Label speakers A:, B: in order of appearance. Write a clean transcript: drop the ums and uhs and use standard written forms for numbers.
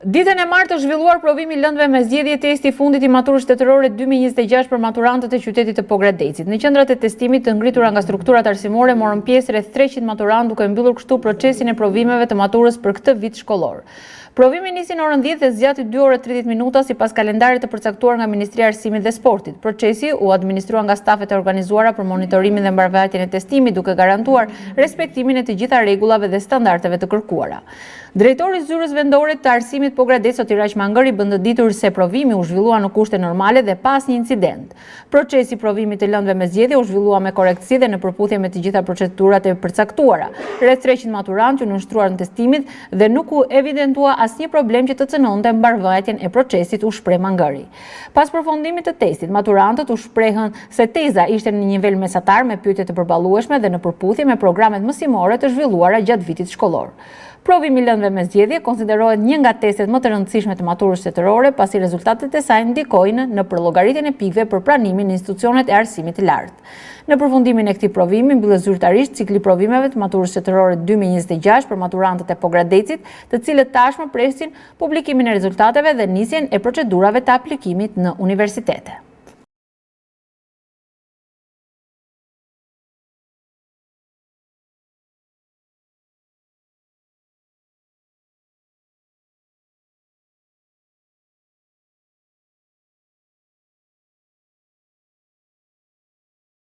A: Ditën e martë është zhvilluar provimi lëndëve me zgjedhje testi i fundit i maturës shtetërore 2026 për maturantët e qytetit të Pogradecit. Në qendrat e testimit të ngritura nga strukturat arsimore morën pjesë rreth 300 maturantë, duke mbyllur kështu procesin e provimeve të maturës për këtë vit shkollor. Provimi nisi në orën 10 dhe zgjati 2 orë 30 minuta sipas kalendarit të përcaktuar nga Ministria e Arsimit dhe Sportit. Procesi u administrua nga stafet e organizuara për monitorimin dhe mbarvajtjen e testimit, duke garantuar respektimin e të gjitha rregullave dhe standardeve të kërkuara. Drejtori i Zyrës Vendore të Arsimit Pogradec Sotiraq Mangëri bën të ditur se provimi u zhvillua në kushte normale dhe pas një incident. Procesi i provimit të lëndëve me zgjedhje u zhvillua me korrektësi dhe në përputhje me të gjitha procedurat e përcaktuara. Rreth 300 maturantë u nënshtruar në testimit dhe nuk u evidentua asnjë problem që të cënonte mbarvajtjen e procesit, u shpreh Mangëri. Pas përfundimit të testit, maturantët u shprehën se teza ishte në nivel mesatar me pyetje të përballueshme dhe në përputhje me programet mësimore të zhvilluara gjatë vitit shkollor. Provimi lëndëve me zgjedhje konsiderohet një nga testet më të rëndësishme të maturës shtetërore, pasi rezultatet e saj ndikojnë në përllogëritjen e pikëve për pranimin në institucionet e arsimit të lartë. Në përfundimin e këtij provimi mbyllet zyrtarisht cikli provimeve të maturës shtetërore 2026 për maturantët e Pogradecit, të cilët tashmë presin publikimin e rezultateve dhe nisjen e procedurave të aplikimit në universitete.